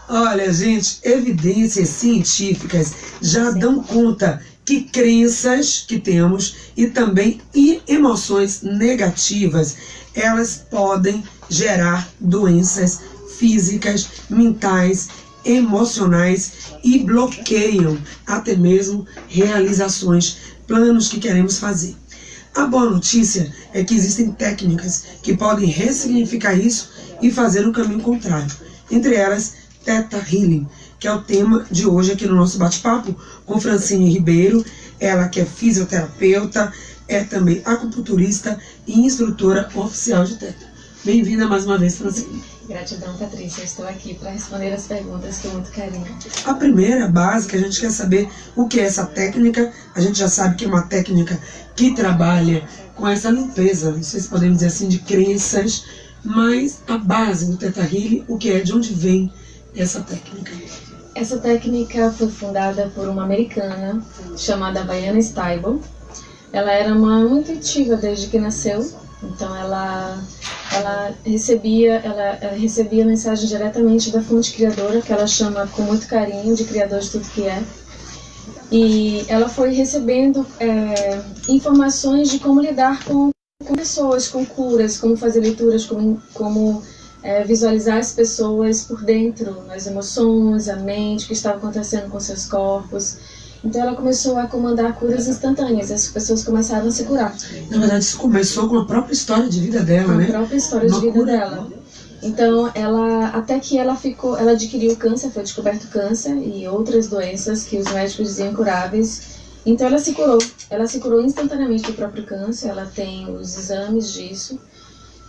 Olha, gente, evidências científicas já dão conta que crenças que temos e também emoções negativas, elas podem gerar doenças físicas, mentais, emocionais e bloqueiam até mesmo realizações, planos que queremos fazer. A boa notícia é que existem técnicas que podem ressignificar isso e fazer o caminho contrário. Entre elas, Theta Healing, que é o tema de hoje aqui no nosso bate-papo com Francine Ribeiro. Ela que é fisioterapeuta, é também acupunturista e instrutora oficial de Theta. Bem-vinda mais uma vez, Francine. Gratidão, Patrícia. Estou aqui para responder as perguntas com muito carinho. A primeira, básica, a gente quer saber o que é essa técnica. A gente já sabe que é uma técnica que trabalha com essa limpeza, não sei se podemos dizer assim, de crenças, mas a base do Theta Healing, o que é, de onde vem essa técnica? Essa técnica foi fundada por uma americana chamada Diana Stibel. Ela era uma intuitiva desde que nasceu, então ela recebia mensagem diretamente da fonte criadora, que ela chama com muito carinho de criador de tudo que é. E ela foi recebendo informações de como lidar com pessoas, com curas, como fazer leituras, como visualizar as pessoas por dentro, as emoções, a mente, o que estava acontecendo com seus corpos. Então ela começou a comandar curas instantâneas, as pessoas começaram a se curar. Na verdade, isso começou com a própria história de vida dela, né? Com a própria história de vida dela. Então, até que ela adquiriu câncer, foi descoberto câncer e outras doenças que os médicos diziam incuráveis. Então ela se curou instantaneamente do próprio câncer, ela tem os exames disso.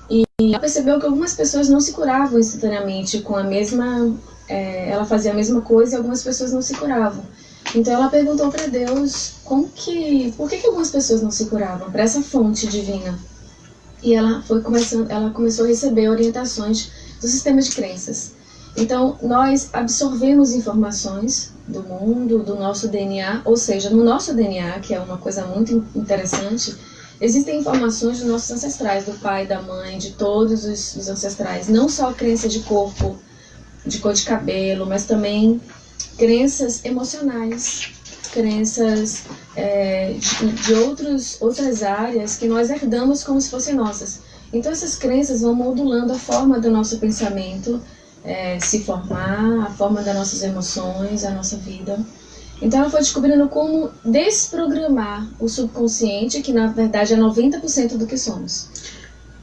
E ela percebeu que algumas pessoas não se curavam instantaneamente com a mesma... ela fazia a mesma coisa e algumas pessoas não se curavam. Então ela perguntou para Deus por que algumas pessoas não se curavam, para essa fonte divina. E ela começou a receber orientações do sistema de crenças. Então nós absorvemos informações do mundo, do nosso DNA, ou seja, no nosso DNA, que é uma coisa muito interessante, existem informações dos nossos ancestrais, do pai, da mãe, de todos os ancestrais. Não só crença de corpo, de cor de cabelo, mas também crenças emocionais, crenças de outras áreas que nós herdamos como se fossem nossas. Então essas crenças vão modulando a forma do nosso pensamento se formar, a forma das nossas emoções, a nossa vida. Então ela foi descobrindo como desprogramar o subconsciente, que na verdade é 90% do que somos.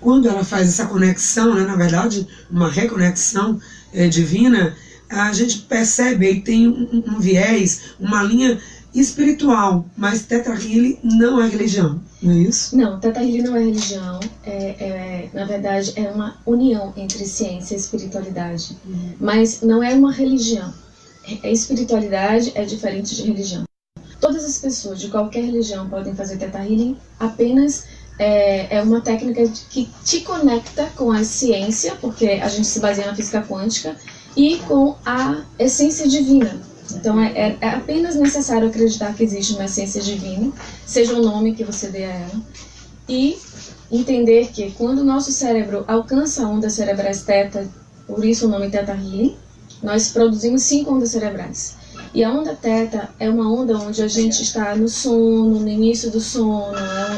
Quando ela faz essa conexão, né, na verdade, uma reconexão divina, a gente percebe aí tem um viés, uma linha espiritual, mas Theta Healing não é religião, não é isso? Não, Theta Healing não é religião, na verdade é uma união entre ciência e espiritualidade, mas não é uma religião. A espiritualidade é diferente de religião. Todas as pessoas de qualquer religião podem fazer Theta Healing, apenas é uma técnica que te conecta com a ciência, porque a gente se baseia na física quântica, e com a essência divina. Então é apenas necessário acreditar que existe uma essência divina, seja o nome que você dê a ela, e entender que quando o nosso cérebro alcança ondas cerebrais θ, por isso o nome Theta Healing, nós produzimos 5 ondas cerebrais. E a onda θ é uma onda onde a gente está no sono, no início do sono,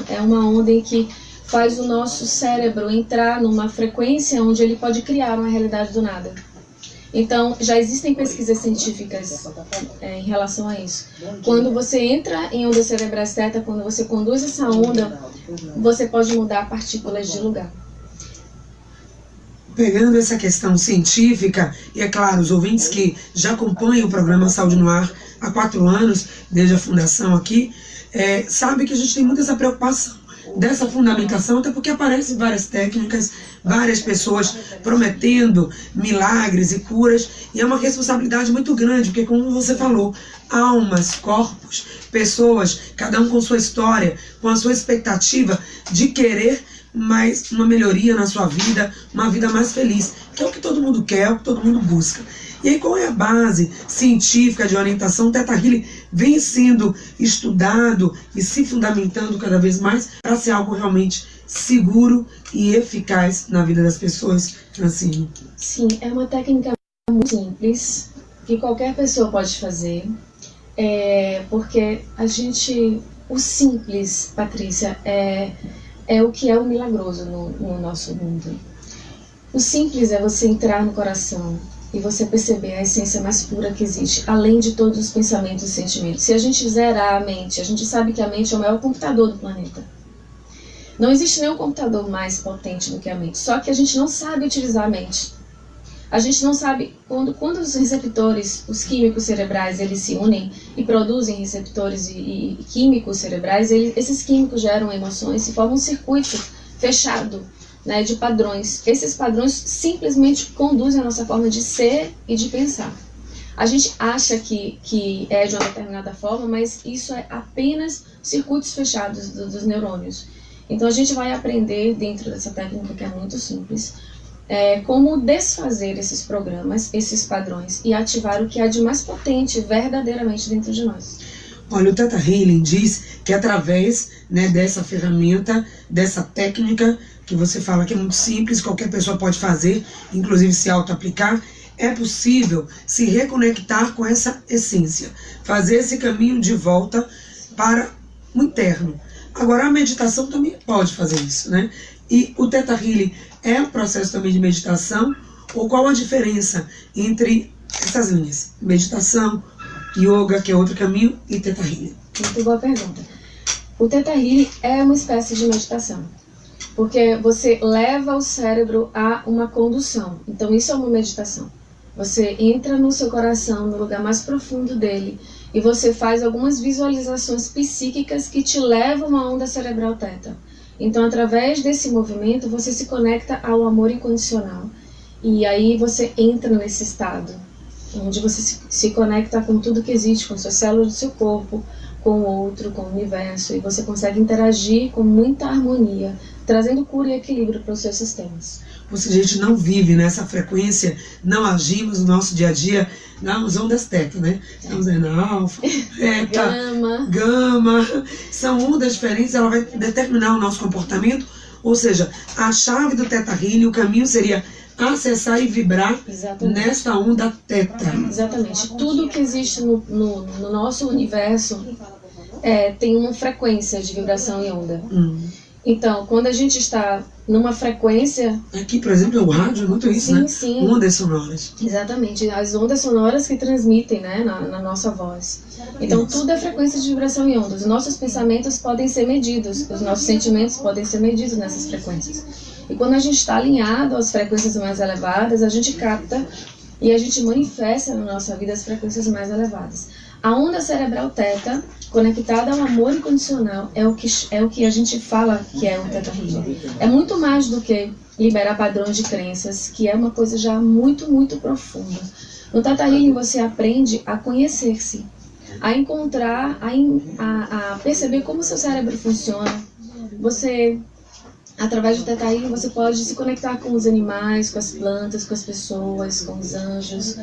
é uma onda em que faz o nosso cérebro entrar numa frequência onde ele pode criar uma realidade do nada. Então, já existem pesquisas científicas em relação a isso. Quando você entra em ondas cerebrais θ, quando você conduz essa onda, você pode mudar partículas de lugar. Pegando essa questão científica, e é claro, os ouvintes que já acompanham o programa Saúde no Ar há 4 anos, desde a fundação aqui, sabem que a gente tem muito essa preocupação dessa fundamentação, até porque aparecem várias técnicas, várias pessoas prometendo milagres e curas, e é uma responsabilidade muito grande, porque como você falou, almas, corpos, pessoas, cada um com sua história, com a sua expectativa de querer mais uma melhoria na sua vida, uma vida mais feliz, que é o que todo mundo quer, é o que todo mundo busca. E aí qual é a base científica de orientação? Theta Healing vem sendo estudado e se fundamentando cada vez mais para ser algo realmente seguro e eficaz na vida das pessoas, Francine? Sim, é uma técnica muito simples, que qualquer pessoa pode fazer, porque o simples, Patrícia, é o que é o milagroso no nosso mundo. O simples é você entrar no coração e você perceber a essência mais pura que existe, além de todos os pensamentos e sentimentos. Se a gente zerar a mente, a gente sabe que a mente é o maior computador do planeta. Não existe nenhum computador mais potente do que a mente, só que a gente não sabe utilizar a mente. A gente não sabe, quando os receptores, os químicos cerebrais, eles se unem e produzem receptores e químicos cerebrais, esses químicos geram emoções e formam um circuito fechado, né, de padrões. Esses padrões simplesmente conduzem a nossa forma de ser e de pensar. A gente acha que é de uma determinada forma, mas isso é apenas circuitos fechados dos neurônios. Então a gente vai aprender dentro dessa técnica, que é muito simples, como desfazer esses programas, esses padrões, e ativar o que há de mais potente verdadeiramente dentro de nós. Olha, o Theta Healing diz que através, né, dessa ferramenta, dessa técnica, que você fala que é muito simples, qualquer pessoa pode fazer, inclusive se auto-aplicar, é possível se reconectar com essa essência, fazer esse caminho de volta para o interno. Agora, a meditação também pode fazer isso, né? E o Theta Healing é um processo também de meditação, ou qual a diferença entre essas linhas? Meditação, yoga, que é outro caminho, e Theta Healing. Muito boa pergunta. O Theta Healing é uma espécie de meditação, porque você leva o cérebro a uma condução. Então isso é uma meditação. Você entra no seu coração, no lugar mais profundo dele, e você faz algumas visualizações psíquicas que te levam à onda cerebral teta. Então, através desse movimento, você se conecta ao amor incondicional. E aí você entra nesse estado, onde você se conecta com tudo que existe, com suas células do seu corpo, com o outro, com o universo, e você consegue interagir com muita harmonia, trazendo cura e equilíbrio para os seus sistemas. Ou seja, a gente não vive nessa frequência, não agimos no nosso dia a dia nas ondas teta, né? Estamos aí na alfa, teta, gama, são ondas diferentes, ela vai determinar o nosso comportamento, ou seja, a chave do Theta Healing, o caminho seria acessar e vibrar nesta onda teta. Exatamente. Tudo que existe no nosso universo tem uma frequência de vibração e onda. Então, quando a gente está numa frequência... Aqui, por exemplo, o rádio é muito isso, sim, né? Sim. Ondas sonoras. Exatamente. As ondas sonoras que transmitem, né, na nossa voz. Então, tudo é frequência de vibração e ondas. Os nossos pensamentos podem ser medidos. Os nossos sentimentos podem ser medidos nessas frequências. E quando a gente está alinhado às frequências mais elevadas, a gente capta e a gente manifesta na nossa vida as frequências mais elevadas. A onda cerebral teta, conectada ao amor incondicional, é o que a gente fala que é o Theta Healing. É muito mais do que liberar padrões de crenças, que é uma coisa já muito, muito profunda. No Theta Healing você aprende a conhecer-se, a encontrar, a perceber como seu cérebro funciona. Você... Através do Theta Healing você pode se conectar com os animais, com as plantas, com as pessoas, com os anjos,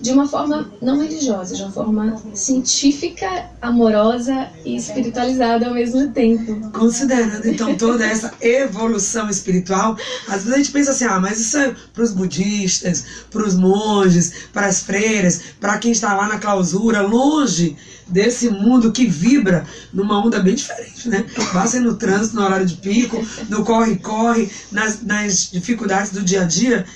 de uma forma não religiosa, de uma forma científica, amorosa e espiritualizada ao mesmo tempo. Considerando então toda essa evolução espiritual, às vezes a gente pensa assim, mas isso é para os budistas, para os monges, para as freiras, para quem está lá na clausura, longe desse mundo que vibra numa onda bem diferente, né? Basta ir no trânsito, no horário de pico, no corre-corre, nas dificuldades do dia a dia.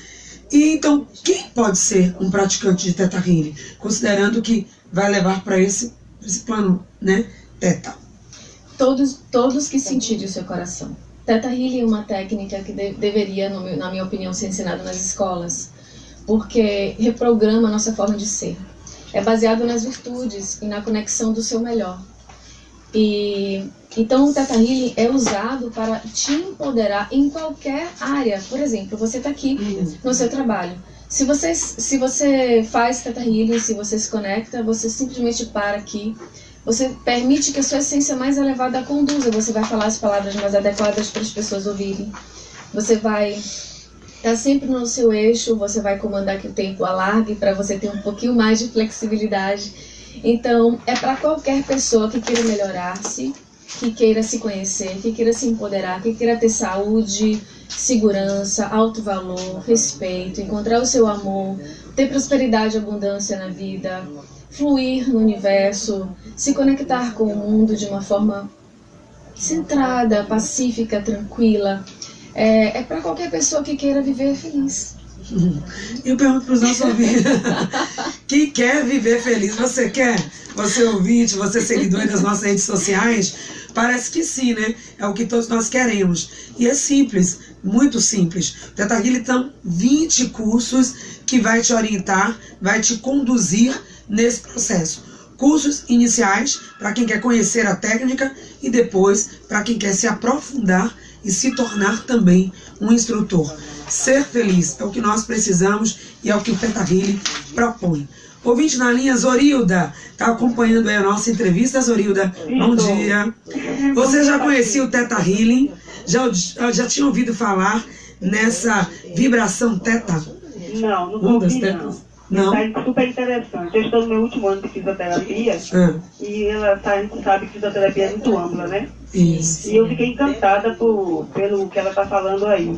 E então, quem pode ser um praticante de Theta Healing? Considerando que vai levar para esse plano, né? Teta. Todos que sentirem o seu coração. Theta Healing é uma técnica que deveria, na minha opinião, ser ensinada nas escolas, porque reprograma a nossa forma de ser. É baseado nas virtudes e na conexão do seu melhor. Então o Theta Healing é usado para te empoderar em qualquer área. Por exemplo, você está aqui no seu trabalho. Se você faz Theta Healing, se você se conecta, você simplesmente para aqui. Você permite que a sua essência mais elevada conduza. Você vai falar as palavras mais adequadas para as pessoas ouvirem. Você vai estar sempre no seu eixo. Você vai comandar que o tempo alargue para você ter um pouquinho mais de flexibilidade. Então, é para qualquer pessoa que queira melhorar-se, que queira se conhecer, que queira se empoderar, que queira ter saúde, segurança, alto valor, respeito, encontrar o seu amor, ter prosperidade e abundância na vida, fluir no universo, se conectar com o mundo de uma forma centrada, pacífica, tranquila. É para qualquer pessoa que queira viver feliz. Eu pergunto para os nossos ouvintes, quem quer viver feliz? Você quer? Você ouvinte, você seguidor das nossas redes sociais? Parece que sim, né? É o que todos nós queremos. E é simples, muito simples. O Theta Healing são 20 cursos que vai te orientar, vai te conduzir nesse processo. Cursos iniciais para quem quer conhecer a técnica e depois para quem quer se aprofundar e se tornar também um instrutor. Ser feliz é o que nós precisamos e é o que o Theta Healing propõe. Ouvinte na linha, Zorilda, está acompanhando aí a nossa entrevista. Zorilda, bom dia. Você já conhecia o Theta Healing? Já tinha ouvido falar nessa vibração Theta? Não, não ouvi não. Não? Está super interessante. Eu estou no meu último ano de fisioterapia e a gente sabe que fisioterapia é muito ampla, né? Isso. E eu fiquei encantada pelo que ela está falando aí.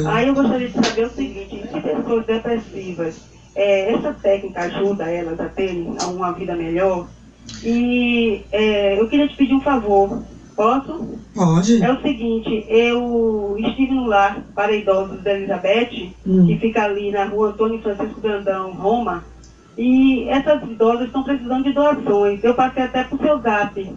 Aí eu gostaria de saber o seguinte, se pessoas depressivas, essa técnica ajuda elas a terem uma vida melhor? E eu queria te pedir um favor. Posso? Pode. É o seguinte, eu estive no lar para idosos da Elizabeth, que fica ali na rua Antônio Francisco Grandão, Roma, e essas idosas estão precisando de doações. Eu passei até pro seu zap.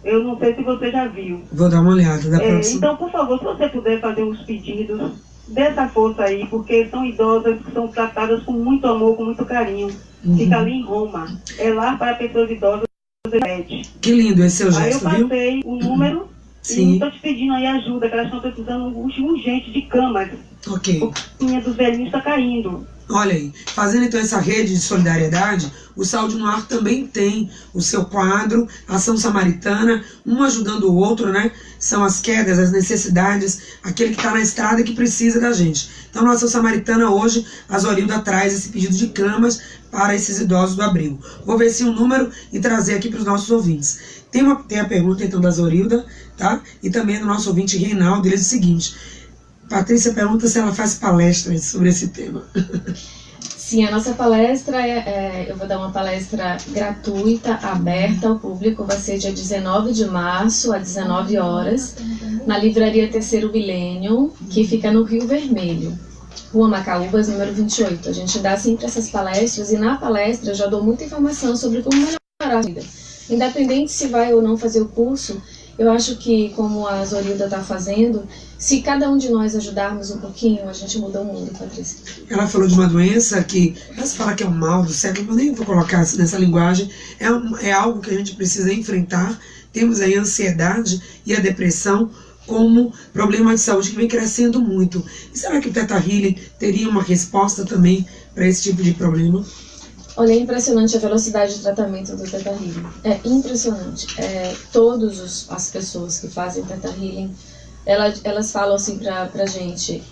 Eu não sei se você já viu. Vou dar uma olhada da próxima. Então, por favor, se você puder fazer uns pedidos, dê essa força aí, porque são idosas que são tratadas com muito amor, com muito carinho. Fica ali em Roma. É lar para pessoas idosas. Que lindo esse seu gesto, aí eu viu? passei o número e estou te pedindo aí ajuda, que elas estão precisando urgente de camas. Ok. A linha dos velhinhos está caindo. Olha aí, fazendo então essa rede de solidariedade, o Saúde no Ar também tem o seu quadro, Ação Samaritana, um ajudando o outro, né? São as quedas, as necessidades, aquele que está na estrada e que precisa da gente. Então, na Ação Samaritana, hoje, a Zorilda traz esse pedido de camas para esses idosos do abrigo. Vou ver se um número e trazer aqui para os nossos ouvintes. Tem a pergunta, então, da Zorilda, tá? E também do nosso ouvinte Reinaldo, ele diz o seguinte: Patrícia pergunta se ela faz palestras sobre esse tema. Sim, a nossa palestra eu vou dar uma palestra gratuita, aberta ao público, vai ser dia 19 de março, às 19 horas, na Livraria Terceiro Milênio, que fica no Rio Vermelho, Rua Macaúbas, número 28. A gente dá sempre essas palestras e na palestra eu já dou muita informação sobre como melhorar a vida. Independente se vai ou não fazer o curso, eu acho que, como a Zorilda está fazendo, se cada um de nós ajudarmos um pouquinho, a gente muda o mundo, Patrícia. Ela falou de uma doença que, ela fala que é o mal do século, mas nem vou colocar nessa linguagem, é algo que a gente precisa enfrentar. Temos aí a ansiedade e a depressão como problema de saúde que vem crescendo muito. E será que o Theta Healing teria uma resposta também para esse tipo de problema? Olha, é impressionante a velocidade de tratamento do Theta Healing. É impressionante. Todas as pessoas que fazem Theta Healing, elas falam assim pra gente,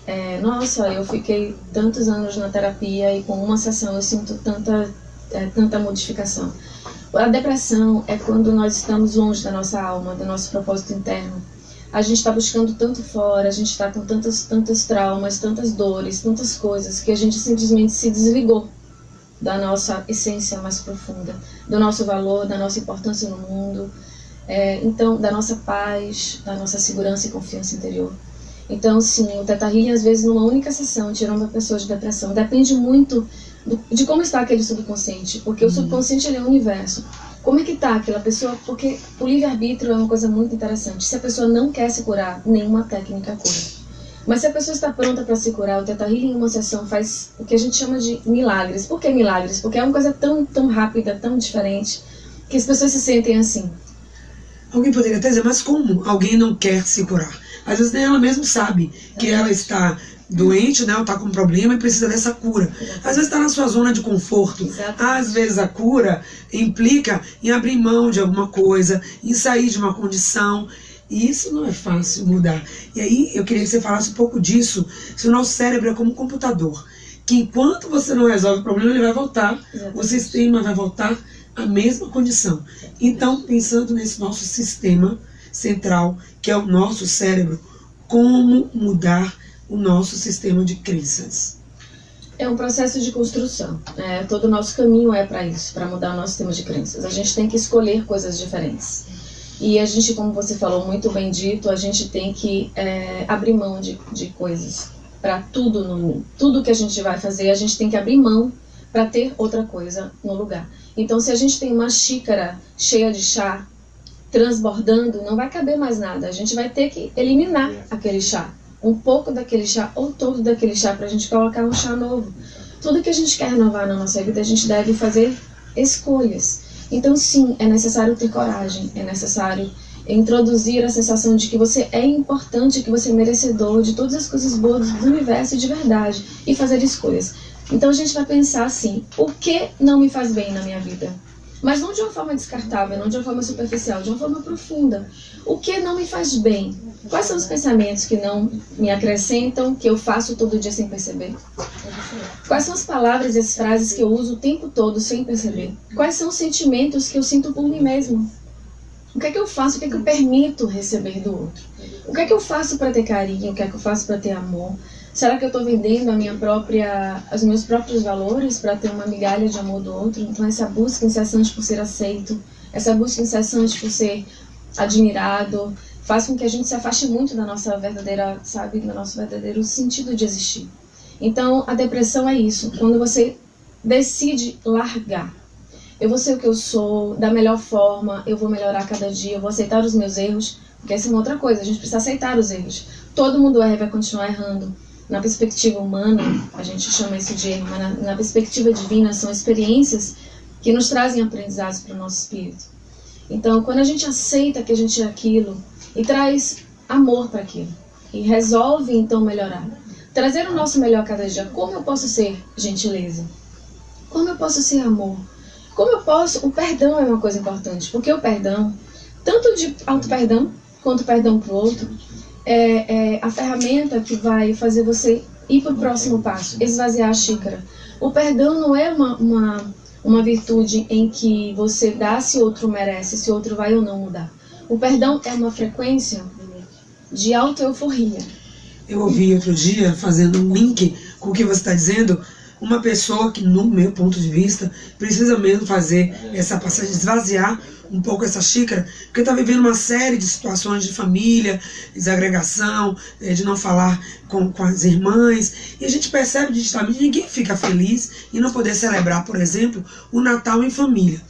nossa, eu fiquei tantos anos na terapia e com uma sessão eu sinto tanta modificação. A depressão é quando nós estamos longe da nossa alma, do nosso propósito interno. A gente está buscando tanto fora, a gente está com tantos traumas, tantas dores, tantas coisas, que a gente simplesmente se desligou da nossa essência mais profunda, do nosso valor, da nossa importância no mundo, então da nossa paz, da nossa segurança e confiança interior. Então, sim, o Theta Healing, às vezes, numa única sessão, tira uma pessoa de depressão. Depende muito de como está aquele subconsciente, porque o subconsciente ele é o universo. Como é que está aquela pessoa? Porque o livre-arbítrio é uma coisa muito interessante. Se a pessoa não quer se curar, nenhuma técnica cura. Mas se a pessoa está pronta para se curar, o Theta Healing em uma sessão faz o que a gente chama de milagres. Por que milagres? Porque é uma coisa tão rápida, tão diferente, que as pessoas se sentem assim. Alguém poderia até dizer, mas como alguém não quer se curar? Às vezes nem ela mesma sabe que ela está doente, né, ou está com um problema e precisa dessa cura. Às vezes está na sua zona de conforto. Às vezes a cura implica em abrir mão de alguma coisa, em sair de uma condição. E isso não é fácil mudar. E aí eu queria que você falasse um pouco disso. Se o nosso cérebro é como um computador, que enquanto você não resolve o problema, ele vai voltar. O sistema vai voltar à mesma condição. Então, pensando nesse nosso sistema central, que é o nosso cérebro. Como mudar o nosso sistema de crenças? É um processo de construção. Todo o nosso caminho é para isso, para mudar o nosso sistema de crenças. A gente tem que escolher coisas diferentes. E a gente, como você falou, muito bem dito, a gente tem que abrir mão de coisas. Para tudo que a gente vai fazer, a gente tem que abrir mão para ter outra coisa no lugar. Então, se a gente tem uma xícara cheia de chá, transbordando, não vai caber mais nada. A gente vai ter que eliminar aquele chá. Um pouco daquele chá ou todo daquele chá para a gente colocar um chá novo. Tudo que a gente quer renovar na nossa vida, a gente deve fazer escolhas. Então, sim, é necessário ter coragem, é necessário introduzir a sensação de que você é importante, que você é merecedor de todas as coisas boas do universo de verdade e fazer escolhas. Então, a gente vai pensar assim, o que não me faz bem na minha vida? Mas não de uma forma descartável, não de uma forma superficial, de uma forma profunda. O que não me faz bem? Quais são os pensamentos que não me acrescentam, que eu faço todo dia sem perceber? Quais são as palavras e as frases que eu uso o tempo todo sem perceber? Quais são os sentimentos que eu sinto por mim mesmo? O que é que eu faço? O que é que eu permito receber do outro? O que é que eu faço para ter carinho? O que é que eu faço para ter amor? Será que eu estou vendendo os meus próprios valores para ter uma migalha de amor do outro? Então, essa busca incessante por ser aceito, essa busca incessante por ser admirado, faz com que a gente se afaste muito da nossa verdadeira, do nosso verdadeiro sentido de existir. Então, a depressão é isso, quando você decide largar. Eu vou ser o que eu sou, da melhor forma, eu vou melhorar cada dia, eu vou aceitar os meus erros, porque essa é uma outra coisa, a gente precisa aceitar os erros. Todo mundo erra e vai continuar errando. Na perspectiva humana, a gente chama isso de erro, mas na perspectiva divina são experiências que nos trazem aprendizados para o nosso espírito. Então, quando a gente aceita que a gente é aquilo e traz amor para aquilo, e resolve então melhorar, trazer o nosso melhor cada dia, como eu posso ser gentileza? Como eu posso ser amor? Como eu posso... O perdão é uma coisa importante, porque o perdão, tanto de auto-perdão, quanto perdão para o outro, é a ferramenta que vai fazer você ir para o próximo passo, esvaziar a xícara. O perdão não é uma virtude em que você dá se o outro merece, se o outro vai ou não mudar. O perdão é uma frequência de auto-euforia. Eu ouvi outro dia, fazendo um link com o que você está dizendo, uma pessoa que, no meu ponto de vista, precisa mesmo fazer essa passagem, esvaziar um pouco essa xícara, porque está vivendo uma série de situações de família, desagregação, de não falar com as irmãs, e a gente percebe digitamente, ninguém fica feliz em não poder celebrar, por exemplo, o Natal em família.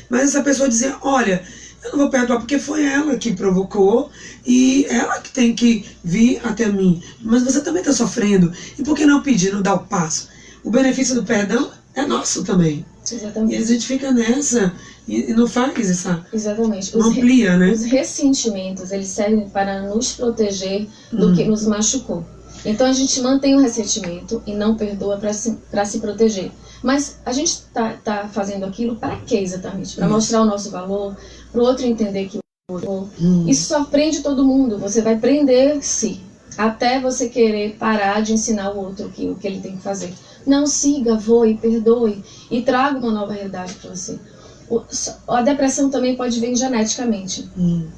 Mas essa pessoa dizer, olha, eu não vou perdoar porque foi ela que provocou e ela que tem que vir até mim. Mas você também está sofrendo, e por que não pedir, não dar o passo? O benefício do perdão é nosso também. Exatamente. E a gente fica nessa e não faz essa... Exatamente. Não amplia, né? Os ressentimentos, eles servem para nos proteger do que nos machucou. Então a gente mantém o ressentimento e não perdoa para se proteger. Mas a gente tá fazendo aquilo para quê exatamente? Para mostrar o nosso valor, para o outro entender que o outro... Isso só prende todo mundo. Você vai prender-se até você querer parar de ensinar o outro o que ele tem que fazer. Não, siga, voe, perdoe e traga uma nova realidade para você. A depressão também pode vir geneticamente,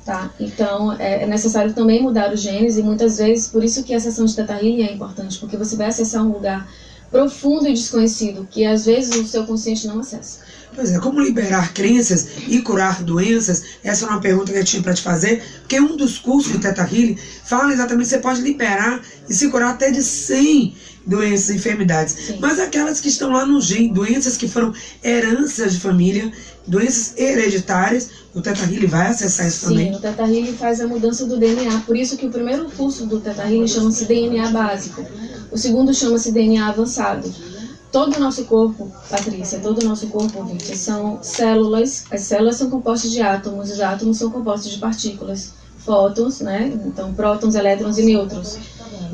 tá? Então é necessário também mudar os genes e muitas vezes, por isso que a sessão de Theta Healing é importante, porque você vai acessar um lugar profundo e desconhecido que às vezes o seu consciente não acessa. Pois é, como liberar crenças e curar doenças? Essa é uma pergunta que eu tinha para te fazer, porque um dos cursos do Theta Healing fala exatamente que você pode liberar e se curar até de 100 doenças e enfermidades. Sim. Mas aquelas que estão lá no gene, doenças que foram heranças de família, doenças hereditárias, o Theta Healing vai acessar isso também. Sim, o Theta Healing faz a mudança do DNA, por isso que o primeiro curso do Theta Healing chama-se DNA básico, o segundo chama-se DNA avançado. Todo o nosso corpo, Patrícia, todo o nosso corpo, ouvinte, são células. As células são compostas de átomos, os átomos são compostos de partículas, fótons, né? Então, prótons, elétrons e nêutrons.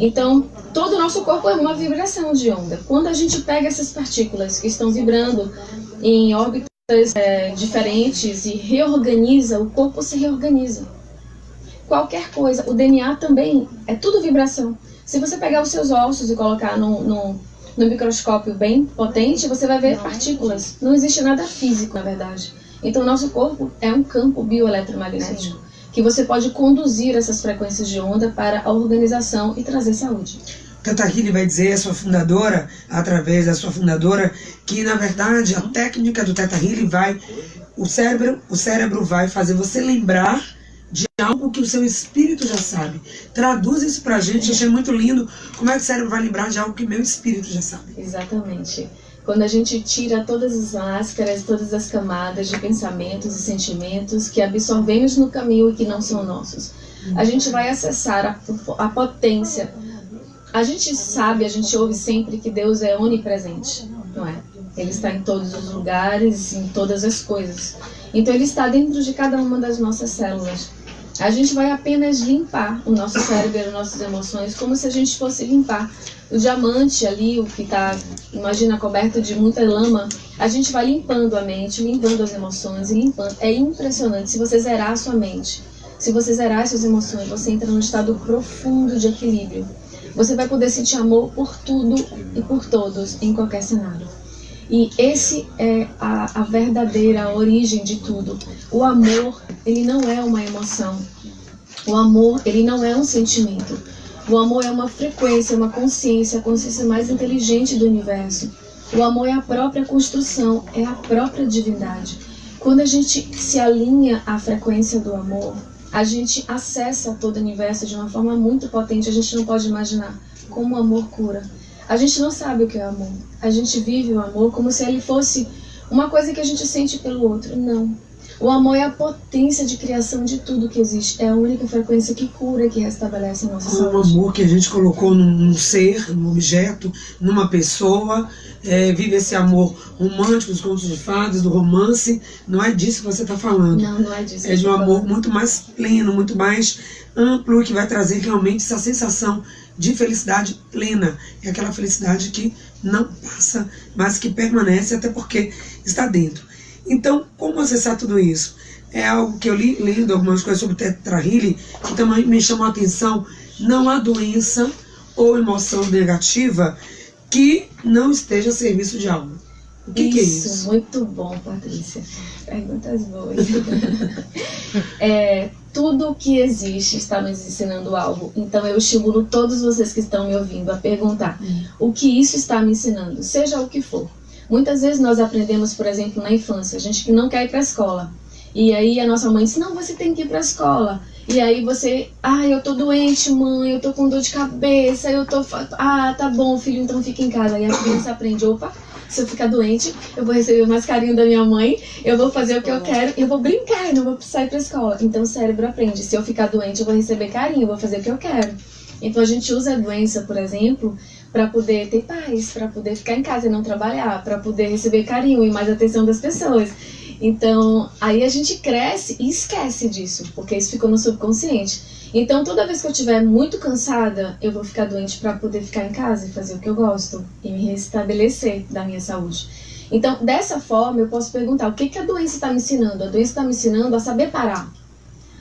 Então, todo o nosso corpo é uma vibração de onda. Quando a gente pega essas partículas que estão vibrando em órbitas diferentes e reorganiza, o corpo se reorganiza. Qualquer coisa, o DNA também é tudo vibração. Se você pegar os seus ossos e colocar no microscópio bem potente, você vai ver partículas. Não existe nada físico, na verdade. Então, o nosso corpo é um campo bioeletromagnético. que você pode conduzir essas frequências de onda para a organização e trazer saúde. Teta Healy vai dizer, a sua fundadora, através da sua fundadora, que na verdade a técnica do Teta Healy o cérebro vai fazer você lembrar de algo que o seu espírito já sabe. Traduz isso pra gente, eu achei muito lindo. Como é que o cérebro vai lembrar de algo que meu espírito já sabe? Exatamente. Quando a gente tira todas as máscaras, todas as camadas de pensamentos e sentimentos que absorvemos no caminho e que não são nossos, a gente vai acessar a potência. A gente sabe, a gente ouve sempre que Deus é onipresente, não é? Ele está em todos os lugares, em todas as coisas. Então ele está dentro de cada uma das nossas células. A gente vai apenas limpar o nosso cérebro e as nossas emoções, como se a gente fosse limpar o diamante ali, o que está, imagina, coberto de muita lama. A gente vai limpando a mente, limpando as emoções e limpando. É impressionante. Se você zerar a sua mente, se você zerar as suas emoções, você entra num estado profundo de equilíbrio. Você vai poder sentir amor por tudo e por todos, em qualquer cenário. E esse é a verdadeira origem de tudo. O amor, ele não é uma emoção. O amor, ele não é um sentimento. O amor é uma frequência, uma consciência, a consciência mais inteligente do universo. O amor é a própria construção, é a própria divindade. Quando a gente se alinha à frequência do amor, a gente acessa todo o universo de uma forma muito potente. A gente não pode imaginar como o amor cura. A gente não sabe o que é amor. A gente vive o amor como se ele fosse uma coisa que a gente sente pelo outro. Não. O amor é a potência de criação de tudo que existe. É a única frequência que cura e que restabelece a nossa saúde. O amor que a gente colocou num ser, num objeto, numa pessoa. Vive esse amor romântico dos contos de fadas, do romance. Não é disso que você está falando. Não, não é disso. É de um amor muito mais pleno, muito mais amplo, que vai trazer realmente essa sensação de felicidade plena. É aquela felicidade que não passa, mas que permanece, até porque está dentro. Então, como acessar tudo isso? É algo que eu li lendo algumas coisas sobre Teta Healy, que também me chamou a atenção. Não há doença ou emoção negativa que não esteja a serviço de algo. O que é isso? Muito bom, Patrícia. Perguntas boas. Tudo que existe está nos ensinando algo. Então eu estimulo todos vocês que estão me ouvindo a perguntar o que isso está me ensinando, seja o que for. Muitas vezes nós aprendemos, por exemplo, na infância, a gente que não quer ir para a escola. E aí a nossa mãe diz, não, você tem que ir para a escola. E aí você, eu tô doente, mãe, eu tô com dor de cabeça, tá bom, filho, então fica em casa. Aí a criança aprende, se eu ficar doente, eu vou receber mais carinho da minha mãe, eu vou fazer o que eu quero, eu vou brincar, não vou sair pra escola. Então o cérebro aprende, se eu ficar doente, eu vou receber carinho, eu vou fazer o que eu quero. Então a gente usa a doença, por exemplo, para poder ter paz, para poder ficar em casa e não trabalhar, para poder receber carinho e mais atenção das pessoas. Então, aí a gente cresce e esquece disso, porque isso ficou no subconsciente. Então, toda vez que eu estiver muito cansada, eu vou ficar doente para poder ficar em casa e fazer o que eu gosto e me restabelecer da minha saúde. Então, dessa forma, eu posso perguntar, o que a doença está me ensinando? A doença está me ensinando a saber parar.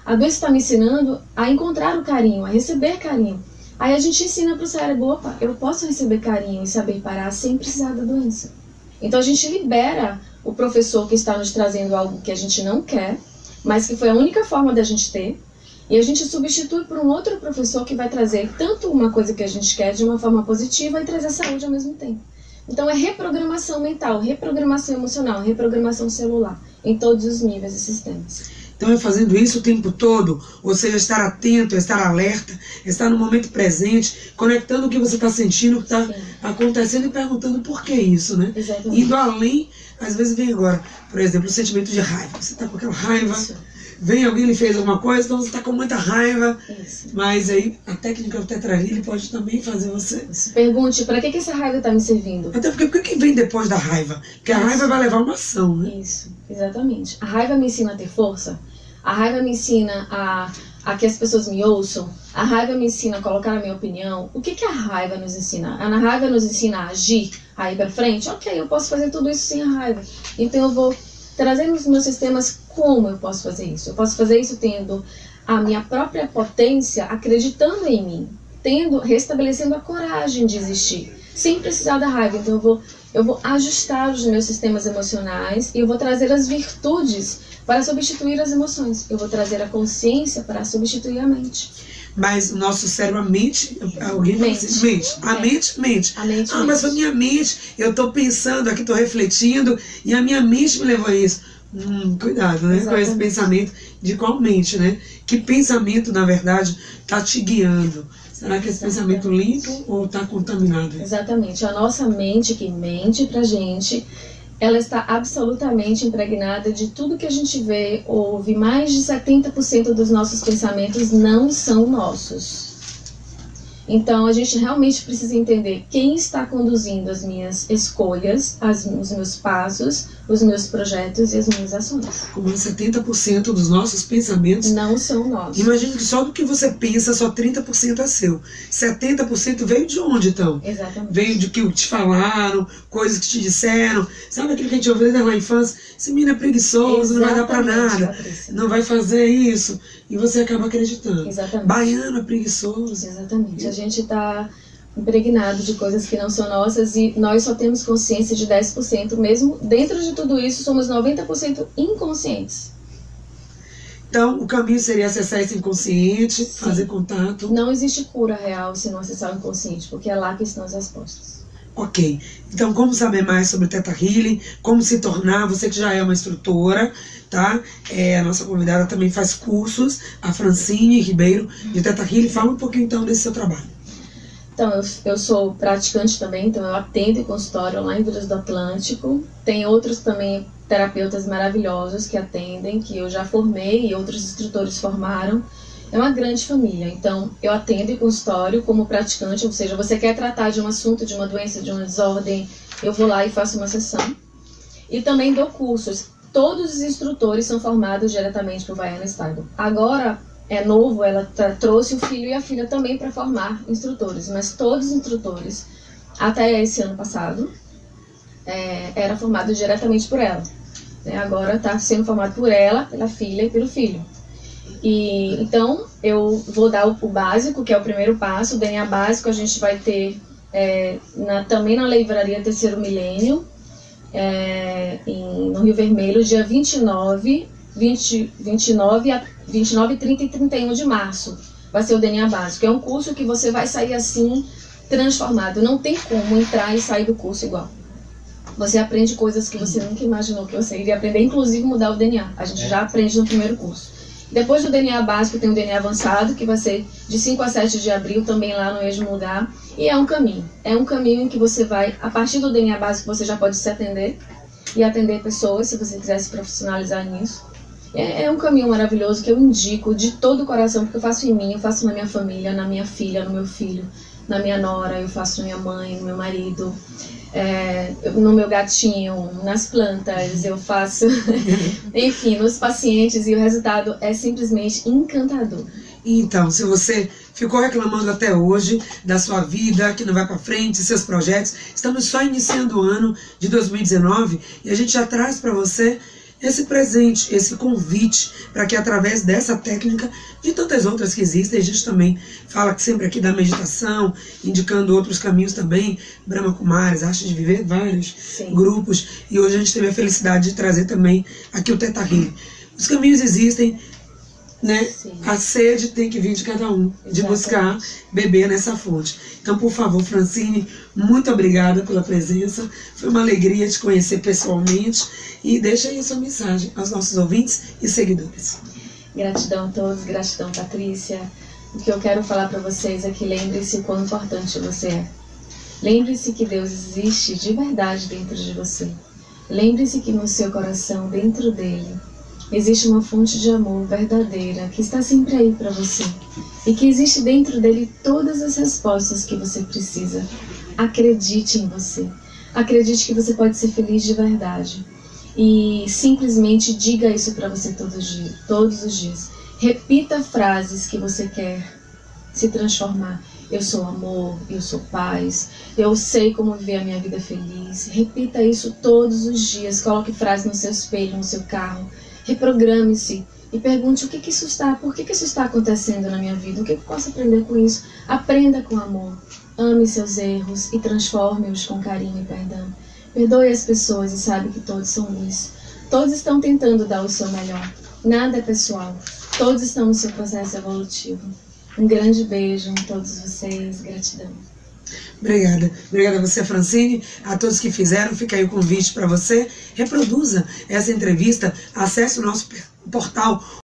A doença está me ensinando a encontrar o carinho, a receber carinho. Aí a gente ensina para o cérebro, eu posso receber carinho e saber parar sem precisar da doença. Então, a gente libera o professor que está nos trazendo algo que a gente não quer, mas que foi a única forma da gente ter, e a gente substitui por um outro professor que vai trazer tanto uma coisa que a gente quer de uma forma positiva e trazer saúde ao mesmo tempo. Então é reprogramação mental, reprogramação emocional, reprogramação celular, em todos os níveis e sistemas. Então é fazendo isso o tempo todo, ou seja, estar atento, estar alerta, estar no momento presente, conectando o que você está sentindo, o que está acontecendo e perguntando por que isso, né? Exatamente. Indo além, às vezes vem agora, por exemplo, o sentimento de raiva. Você está com aquela raiva, vem alguém lhe fez alguma coisa, então você está com muita raiva. Isso. Mas aí a técnica do Teta Healy pode também fazer você... Pergunte, para que essa raiva está me servindo? Até porque o que vem depois da raiva? Porque a raiva vai levar uma ação, né? Isso, exatamente. A raiva me ensina a ter força. A raiva me ensina a que as pessoas me ouçam. A raiva me ensina a colocar a minha opinião. O que a raiva nos ensina? A raiva nos ensina a agir, a ir para frente. Ok, eu posso fazer tudo isso sem a raiva. Então eu vou trazer nos meus sistemas como eu posso fazer isso. Eu posso fazer isso tendo a minha própria potência, acreditando em mim, restabelecendo a coragem de existir, sem precisar da raiva. Então eu vou ajustar os meus sistemas emocionais e eu vou trazer as virtudes para substituir as emoções. Eu vou trazer a consciência para substituir a mente. Mas o nosso cérebro, a mente, alguém mente. A mente. Mas a minha mente, eu estou pensando aqui, estou refletindo, e a minha mente me levou a isso. Cuidado, né? Com esse pensamento de qual mente, né? Que pensamento, na verdade, está te guiando? Será que esse pensamento limpo ou está contaminado? Exatamente. A nossa mente que mente pra gente, ela está absolutamente impregnada de tudo que a gente vê, ouve. Mais de 70% dos nossos pensamentos não são nossos. Então, a gente realmente precisa entender quem está conduzindo as minhas escolhas, os meus passos, os meus projetos e as minhas ações. Como 70% dos nossos pensamentos não são nossos. Imagina que só do que você pensa, só 30% é seu. 70% veio de onde, então? Exatamente. Veio de que te falaram, coisas que te disseram. Sabe aquilo que a gente ouviu desde na infância? Esse menino é preguiçoso, não vai dar pra nada, Patrícia. Não vai fazer isso. E você acaba acreditando. Exatamente. Baiano é preguiçoso. Exatamente. A gente está impregnado de coisas que não são nossas e nós só temos consciência de 10%. Mesmo dentro de tudo isso, somos 90% inconscientes. Então, o caminho seria acessar esse inconsciente, Sim. Fazer contato. Não existe cura real se não acessar o inconsciente, porque é lá que estão as respostas. Ok. Então, como saber mais sobre o Theta Healing? Como se tornar? Você que já é uma instrutora, tá? A nossa convidada também faz cursos, a Francine Ribeiro, de Theta Healing. Fala um pouquinho, então, desse seu trabalho. Então, eu sou praticante também, então eu atendo em consultório lá em Vilas do Atlântico. Tem outros também terapeutas maravilhosos que atendem, que eu já formei e outros instrutores formaram. É uma grande família, então eu atendo em consultório como praticante, ou seja, você quer tratar de um assunto, de uma doença, de uma desordem, eu vou lá e faço uma sessão. E também dou cursos. Todos os instrutores são formados diretamente por Viana Stable. Agora é novo, ela trouxe o filho e a filha também para formar instrutores, mas todos os instrutores, até esse ano passado, era formado diretamente por ela. Agora está sendo formado por ela, pela filha e pelo filho. E então eu vou dar o básico, que é o primeiro passo. O DNA básico a gente vai ter também na livraria Terceiro Milênio, no Rio Vermelho, dia 29, 30 e 31 de março. Vai ser o DNA básico. É um curso que você vai sair assim, transformado. Não tem como entrar e sair do curso igual. Você aprende coisas que você nunca imaginou que você iria aprender, inclusive mudar o DNA. A gente já aprende no primeiro curso. Depois do DNA básico tem o DNA avançado, que vai ser de 5 a 7 de abril, também lá no mesmo lugar. E é um caminho. É um caminho em que você vai, a partir do DNA básico, você já pode se atender e atender pessoas, se você quiser se profissionalizar nisso. É um caminho maravilhoso que eu indico de todo o coração, porque eu faço em mim, eu faço na minha família, na minha filha, no meu filho, na minha nora, eu faço na minha mãe, no meu marido. No meu gatinho, nas plantas, eu faço, enfim, nos pacientes, e o resultado é simplesmente encantador. Então, se você ficou reclamando até hoje da sua vida, que não vai para frente, seus projetos, estamos só iniciando o ano de 2019 e a gente já traz para você esse presente, esse convite, para que através dessa técnica, de tantas outras que existem, a gente também fala sempre aqui da meditação, indicando outros caminhos também, Brahma Kumaris, Arte de Viver, vários grupos, e hoje a gente teve a felicidade de trazer também aqui o Theta Healing. Os caminhos existem, né? A sede tem que vir de cada um, de buscar beber nessa fonte. Então, por favor, Francine, muito obrigada pela presença. Foi uma alegria te conhecer pessoalmente. E deixa aí a sua mensagem aos nossos ouvintes e seguidores. Gratidão a todos, gratidão, Patrícia. O que eu quero falar para vocês é que lembre-se o quão importante você é. Lembre-se que Deus existe de verdade dentro de você. Lembre-se que no seu coração, dentro dele, existe uma fonte de amor verdadeira que está sempre aí para você. E que existe dentro dele todas as respostas que você precisa. Acredite em você. Acredite que você pode ser feliz de verdade. E simplesmente diga isso para você todos os dias. Repita frases que você quer se transformar. Eu sou amor, eu sou paz, eu sei como viver a minha vida feliz. Repita isso todos os dias. Coloque frases no seu espelho, no seu carro. Reprograme-se e pergunte por que isso está acontecendo na minha vida, o que eu posso aprender com isso. Aprenda com amor, ame seus erros e transforme-os com carinho e perdão. Perdoe as pessoas e saiba que todos são luz. Todos estão tentando dar o seu melhor. Nada é pessoal. Todos estão no seu processo evolutivo. Um grande beijo a todos vocês. Gratidão. Obrigada. Obrigada a você, Francine. A todos que fizeram, fica aí o convite para você. Reproduza essa entrevista. Acesse o nosso portal